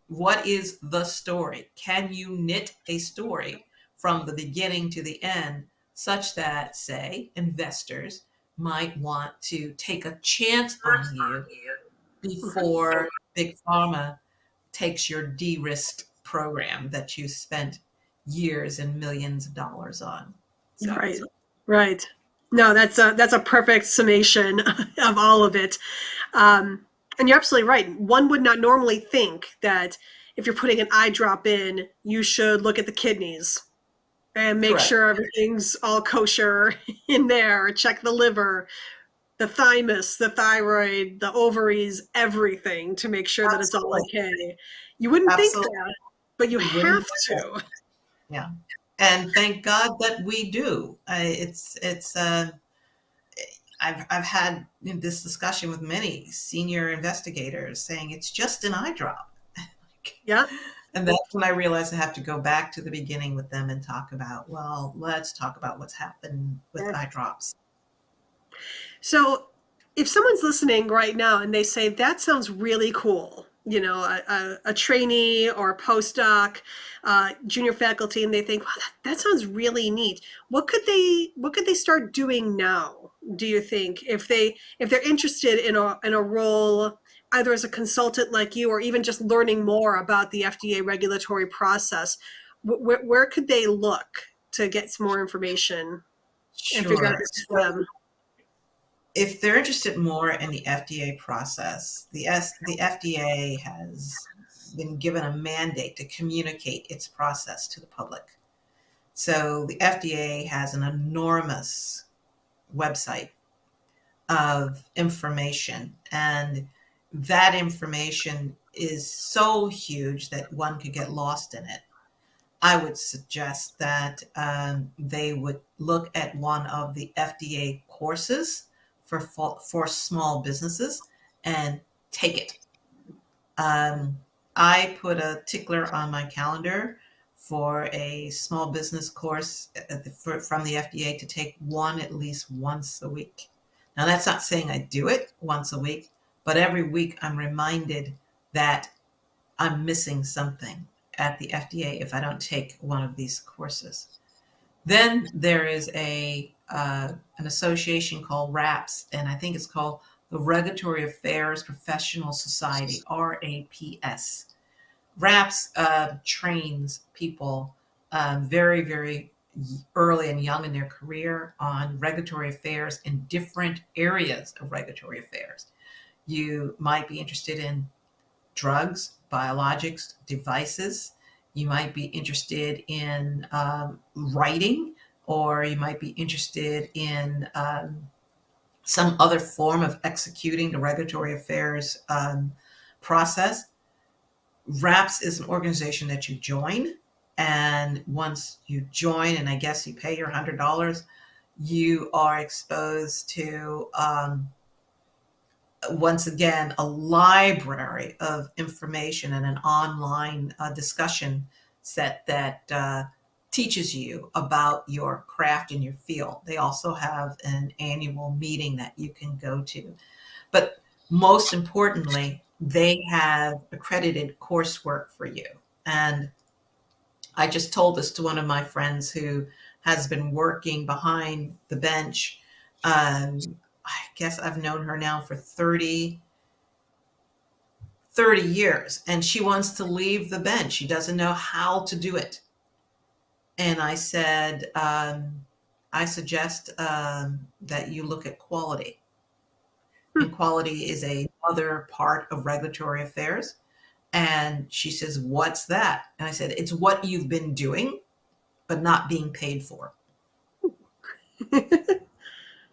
What is the story? Can you knit a story from the beginning to the end such that, say, investors might want to take a chance on you Mhm. before Big Pharma takes your de-risked program that you spent years and millions of dollars on. So, Right. Right. No, that's a perfect summation of all of it. Um, and you're absolutely right. One would not normally think that if you're putting an eye drop in, you should look at the kidneys and make correct. sure everything's all kosher in there, check the liver, the thymus, the thyroid, the ovaries, everything to make sure that it's all Absolutely. okay. You wouldn't think Absolutely. that, but you You wouldn't have think that. to. Yeah. And thank God that we do. I've had this discussion with many senior investigators saying it's just an eye drop. Yeah. And that's when I realized I have to go back to the beginning with them and talk about, well, let's talk about what's happened with eye drops. So, if someone's listening right now and they say, that sounds really cool, a trainee or a postdoc, junior faculty, and they think, wow, that sounds really neat. What could they start doing now, do you think, if they're interested in a role, either as a consultant like you or even just learning more about the FDA regulatory process? Where could they look to get some more information and figure out if Sure. this is So for them? if they're interested more in the FDA process, the FDA has been given a mandate to communicate its process to the public. So the FDA has an enormous website of information, and that information is so huge that one could get lost in it. I would suggest that they would look at one of the FDA courses for small businesses and take it. Um, I put a tickler on my calendar for a small business course from the FDA to take one at least once a week. Now, that's not saying I do it once a week, but every week I'm reminded that I'm missing something at the FDA if I don't take one of these courses. Then there is an association called RAPS, and I think it's called the Regulatory Affairs Professional Society, RAPS. RAPS trains people very, very early and young in their career on regulatory affairs in different areas of regulatory affairs. You might be interested in drugs, biologics, devices. You might be interested in writing, or you might be interested in some other form of executing the regulatory affairs process. RAPS is an organization that you join. And once you join, and I guess you pay your $100, you are exposed to once again, a library of information and an online discussion set that teaches you about your craft and your field. They also have an annual meeting that you can go to. But most importantly, they have accredited coursework for you. And I just told this to one of my friends who has been working behind the bench. I guess I've known her now for 30 years, and she wants to leave the bench. She doesn't know how to do it. And I said, I suggest that you look at quality. And quality is another part of regulatory affairs. And she says, what's that? And I said, it's what you've been doing, but not being paid for.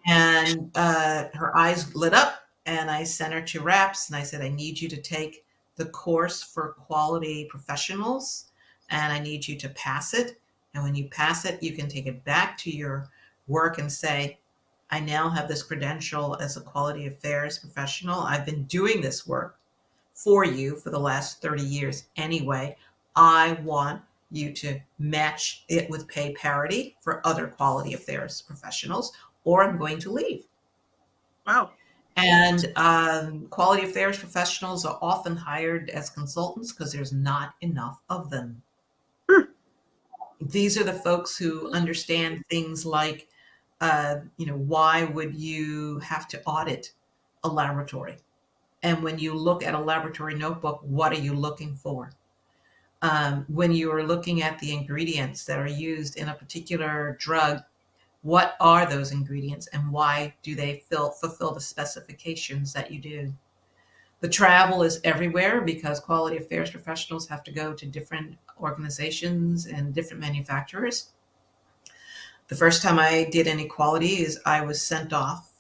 And her eyes lit up, and I sent her to RAPS, and I said, I need you to take the course for quality professionals, and I need you to pass it. And when you pass it, you can take it back to your work and say, I now have this credential as a quality affairs professional. I've been doing this work for you for the last 30 years anyway. I want you to match it with pay parity for other quality affairs professionals, or I'm going to leave. Wow. And quality affairs professionals are often hired as consultants because there's not enough of them. These are the folks who understand things like, why would you have to audit a laboratory? And when you look at a laboratory notebook, what are you looking for? When you are looking at the ingredients that are used in a particular drug, what are those ingredients and why do they fulfill the specifications that you do? The travel is everywhere because quality affairs professionals have to go to different organizations and different manufacturers. The first time I did any quality is I was sent off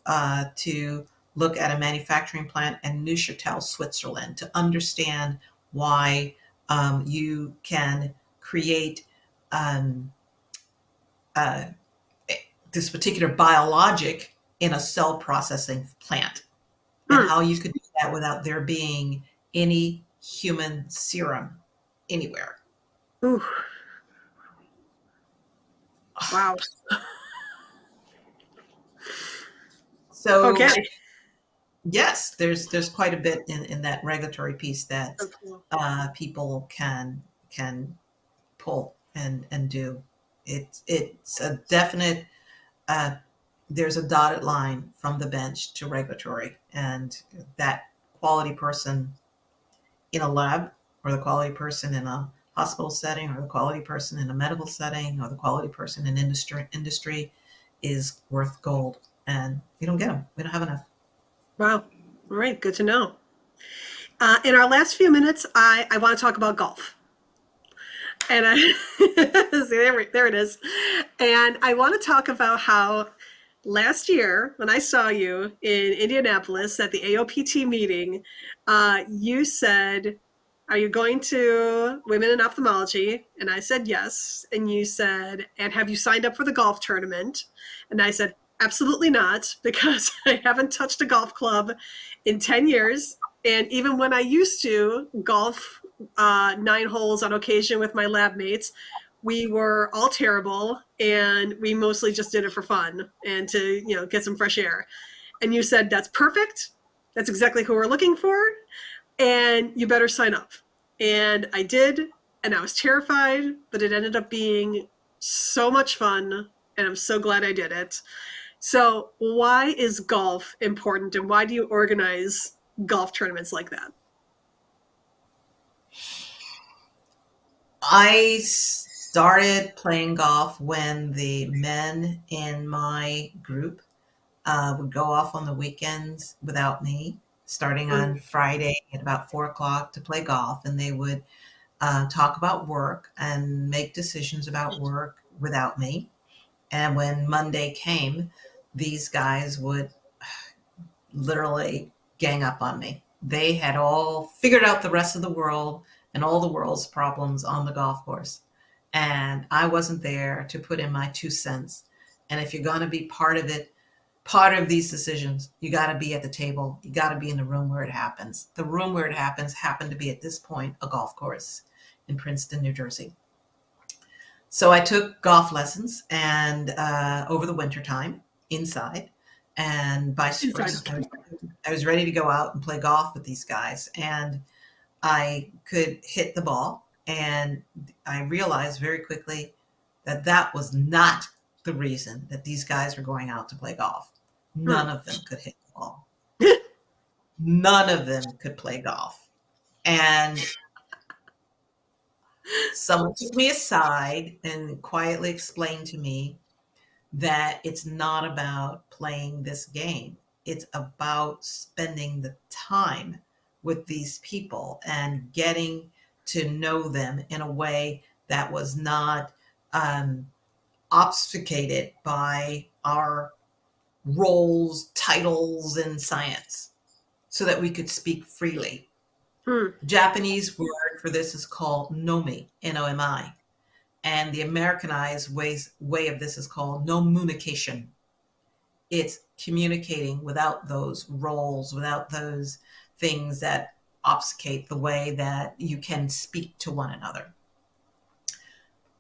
to look at a manufacturing plant in Neuchâtel, Switzerland, to understand why you can create um, uh, this particular biologic in a cell processing plant, and Hmm. how you could do that without there being any human serum anywhere. Ooh, wow. So Okay. yes, there's quite a bit in that regulatory piece that So cool. people can pull and do. It's a definite. Uh, there's a dotted line from the bench to regulatory, and that quality person in a lab, or the quality person in a hospital setting, or the quality person in a medical setting, or the quality person in industry is worth gold. And we don't get them. We don't have enough. Wow. All right. Good to know. In our last few minutes, I want to talk about golf. And I see, there it is. And I want to talk about how last year, when I saw you in Indianapolis at the AOPT meeting, you said, "Are you going to Women in Ophthalmology?" And I said yes. And you said, "And have you signed up for the golf tournament?" And I said, "Absolutely not, because I haven't touched a golf club in 10 years. And even when I used to golf 9 holes on occasion with my lab mates, we were all terrible, and we mostly just did it for fun and to get some fresh air." And you said, "That's perfect. That's exactly who we're looking for, and you better sign up." And I did, and I was terrified, but it ended up being so much fun, and I'm so glad I did it. So why is golf important, and why do you organize golf tournaments like that? I started playing golf when the men in my group would go off on the weekends without me, starting Mm. on Friday at about 4 o'clock to play golf. And they would talk about work and make decisions about work without me. And when Monday came, these guys would literally gang up on me. They had all figured out the rest of the world and all the world's problems on the golf course. And I wasn't there to put in my 2 cents. And if you're going to be part of it, part of these decisions, you got to be at the table. You got to be in the room where it happens. The room where it happens happened to be at this point a golf course in Princeton, New Jersey. So I took golf lessons and over the winter time inside, and by Inside. spring I was ready to go out and play golf with these guys, and I could hit the ball. And I realized very quickly that that was not the reason that these guys were going out to play golf. Hmm. None of them could hit the ball. None of them could play golf. And someone took me aside and quietly explained to me that it's not about playing this game. It's about spending the time with these people and getting to know them in a way that was not um, obfuscated by our roles, titles, and science, so that we could speak freely. Hmm. The Japanese word for this is called nomi, Nomi, and the Americanized way of this is called no communication. It's communicating without those roles, without those things that obfuscate the way that you can speak to one another.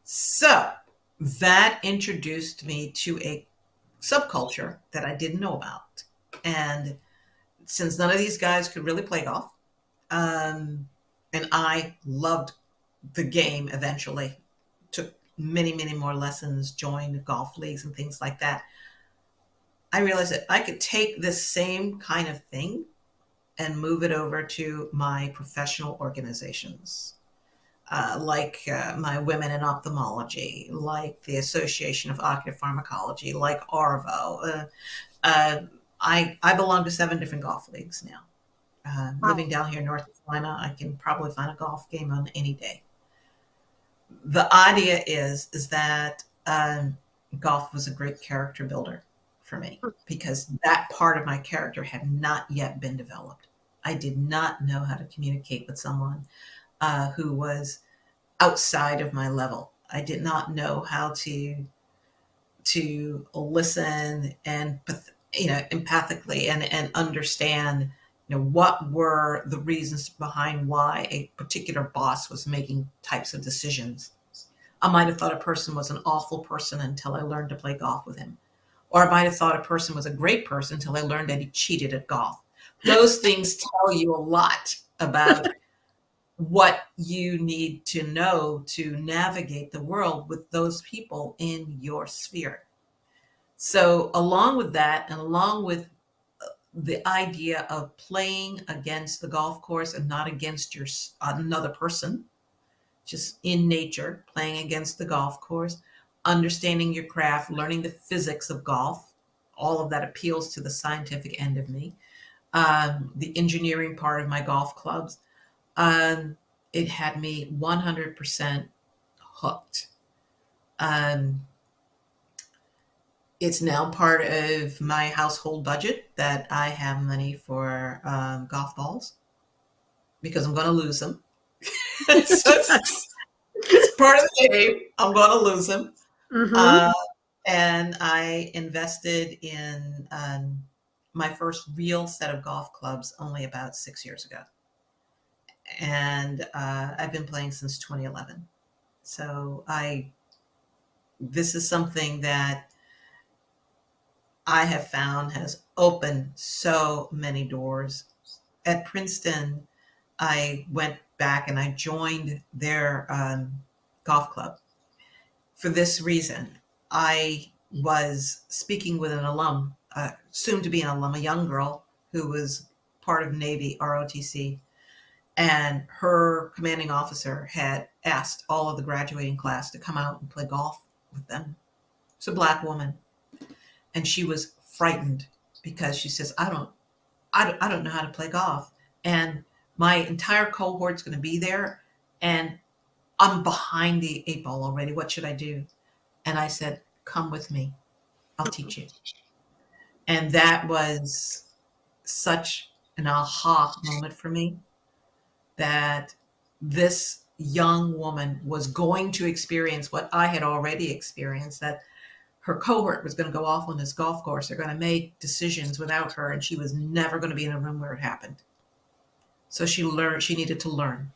So that introduced me to a subculture that I didn't know about. And since none of these guys could really play golf, and I loved the game eventually, took many, many more lessons, joined golf leagues and things like that. I realized that I could take this same kind of thing and move it over to my professional organizations, like my Women in Ophthalmology, like the Association of Ocular Pharmacology, like ARVO. Uh, I belong to 7 different golf leagues now. Wow. Living down here in North Carolina, I can probably find a golf game on any day. The idea is that golf was a great character builder for me because that part of my character had not yet been developed. I did not know how to communicate with someone who was outside of my level. I did not know how to listen and empathically and understand what were the reasons behind why a particular boss was making types of decisions. I might have thought a person was an awful person until I learned to play golf with him. Or I might have thought a person was a great person until I learned that he cheated at golf. Those things tell you a lot about what you need to know to navigate the world with those people in your sphere. So, along with that, and along with the idea of playing against the golf course and not against another person, just in nature, playing against the golf course, understanding your craft, learning the physics of golf, all of that appeals to the scientific end of me. The engineering part of my golf clubs, um, it had me 100% hooked. Um, it's now part of my household budget that I have money for golf balls because I'm going to lose them. So it's part of the game. I'm going to lose them. Mm-hmm. Uh, and I invested in my first real set of golf clubs only about 6 years ago. And I've been playing since 2011. So this is something that I have found has opened so many doors. At Princeton, I went back and I joined their golf club for this reason. I was speaking with an alum, soon to be an alum, a young girl who was part of Navy ROTC, and her commanding officer had asked all of the graduating class to come out and play golf with them. It's a black woman, and she was frightened because she says, I don't know how to play golf, and my entire cohort's going to be there, and I'm behind the 8 ball already. What should I do? And I said, come with me. I'll teach you. And that was such an aha moment for me that this young woman was going to experience what I had already experienced, that her cohort was going to go off on this golf course. They're going to make decisions without her, and she was never going to be in a room where it happened. So she needed to learn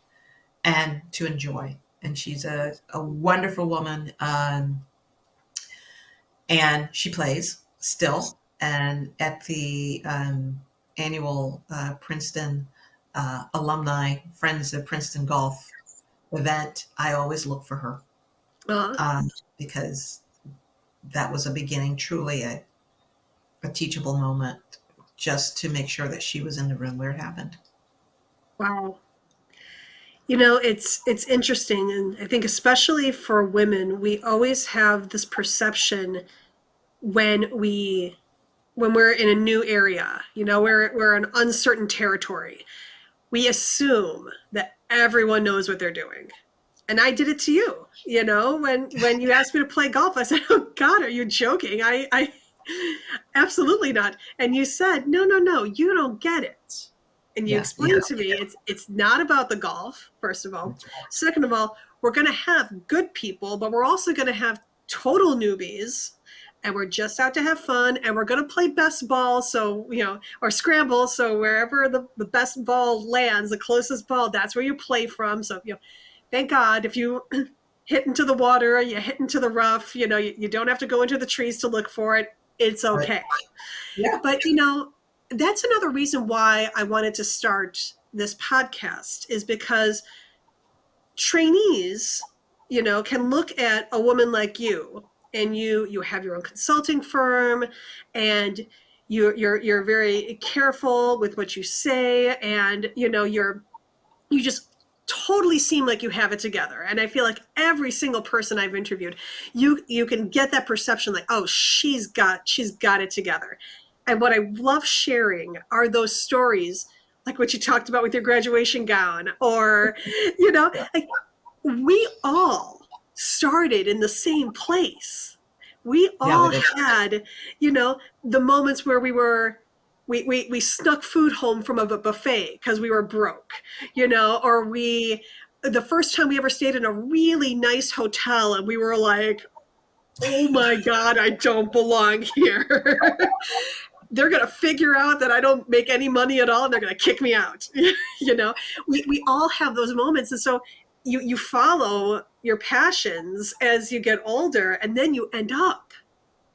and to enjoy. And she's a wonderful woman. And she plays still. And at the annual Princeton alumni Friends of Princeton Golf event, I always look for her Uh, because that was a beginning, truly a teachable moment, just to make sure that she was in the room where it happened. wow. It's interesting, and I think especially for women, we always have this perception when we're in a new area, we're in uncertain territory. We assume that everyone knows what they're doing. And I did it to you, when you asked me to play golf, I said, "Oh God, are you joking? I absolutely not." And you said, "No, no, no, you don't get it." And you Yeah, yeah, explained to me it's not about the golf, first of all. Second of all, we're going to have good people, but we're also going to have total newbies, and we're just out to have fun, and we're going to play best ball, so or scramble, so wherever the best ball lands, the closest ball, that's where you play from. So thank God if you hit into the water, you hit into the rough, you don't have to go into the trees to look for it. It's right. okay. Yeah, But that's another reason why I wanted to start this podcast, is because trainees, can look at a woman like you, and you have your own consulting firm, and You're very careful with what you say, and you just totally seem like you have it together. And I feel like every single person I've interviewed, you can get that perception like, oh, she's got it together. And what I love sharing are those stories, like what you talked about with your graduation gown, or Yeah, like we all started in the same place. We yeah, we all did. had, the moments where we snuck food home from a buffet because we were broke, or the first time we ever stayed in a really nice hotel and we were like, oh my God, I don't belong here. They're going to figure out that I don't make any money at all and they're going to kick me out. We all have those moments. And so you follow your passions as you get older, and then you end up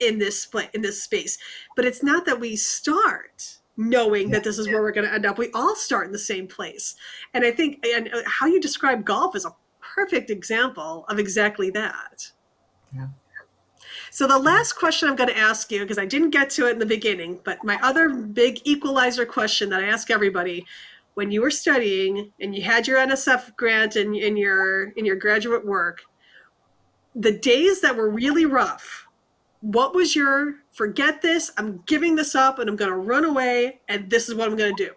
in this space. But it's not that we start knowing Yeah, that this is where we're going to end up. We all start in the same place. And I think, and how you describe golf is a perfect example of exactly that. yeah. So the last question I'm going to ask you, because I didn't get to it in the beginning, but my other big equalizer question that I ask everybody: when you were studying and you had your NSF grant and in your graduate work, the days that were really rough, what was your forget this, I'm giving this up and I'm going to run away and this is what I'm going to do?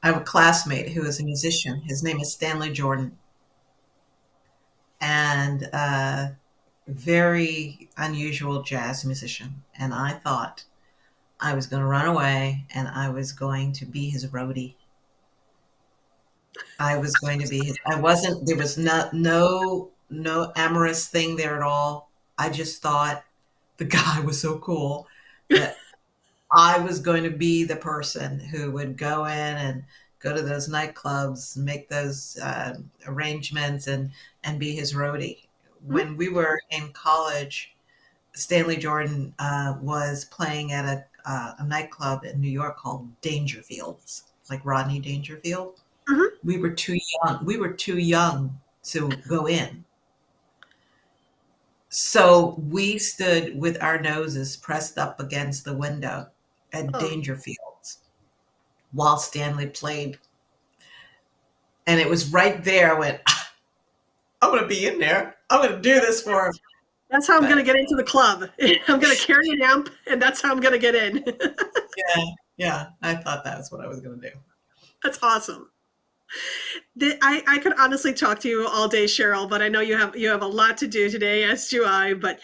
I have a classmate who is a musician. His name is Stanley Jordan, and very unusual jazz musician. And I thought I was going to run away and I was going to be his roadie. I was going to be his, I wasn't, there was no amorous thing there at all. I just thought the guy was so cool that I was going to be the person who would go in and go to those nightclubs, make those arrangements, and be his roadie. Mm-hmm. When we were in college, Stanley Jordan was playing at a nightclub in New York called Dangerfield's, like Rodney Dangerfield. Mm-hmm. We were too young. We were too young to go in. So we stood with our noses pressed up against the window at Oh, Dangerfields while Stanley played. And it was right there. I went, I'm going to be in there. I'm going to do this for him. that's how I'm going to But get into the club. I'm going to carry an amp and that's how I'm going to get in. yeah, yeah, I thought that was what I was going to do. That's awesome. I could honestly talk to you all day, Cheryl, but I know you have a lot to do today, as do I. But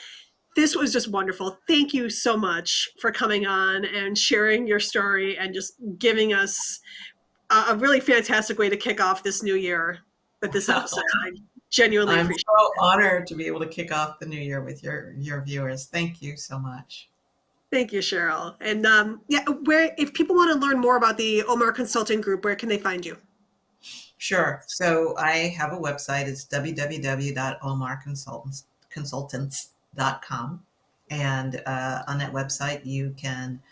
this was just wonderful. Thank you so much for coming on and sharing your story and just giving us a really fantastic way to kick off this new year with this episode. I genuinely I'm appreciate so it. honored to be able to kick off the new year with your viewers. Thank you so much. Thank you, Cheryl. And yeah, where if people want to learn more about the Omar Consulting Group, where can they find you? Sure. So I have a website. It's www.omarconsultants.com. And on that website, you can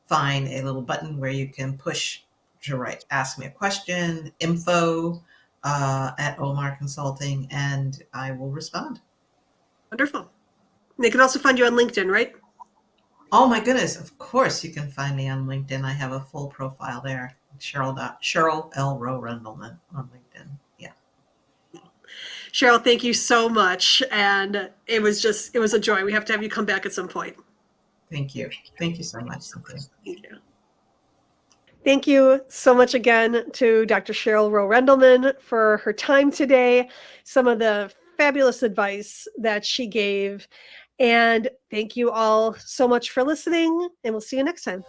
find a little button where you can push to write, ask me a question, info at Omar Consulting, and I will respond. Wonderful. They can also find you on LinkedIn, right? Oh my goodness. Of course, you can find me on LinkedIn. I have a full profile there. Cheryl L. Rowe-Rendleman on LinkedIn. Yeah. Cheryl, thank you so much. And it was a joy. We have to have you come back at some point. Thank you. Thank you so much, Cynthia. Thank you. Thank you so much again to Dr. Cheryl Rowe-Rendleman for her time today, some of the fabulous advice that she gave. And thank you all so much for listening, and we'll see you next time.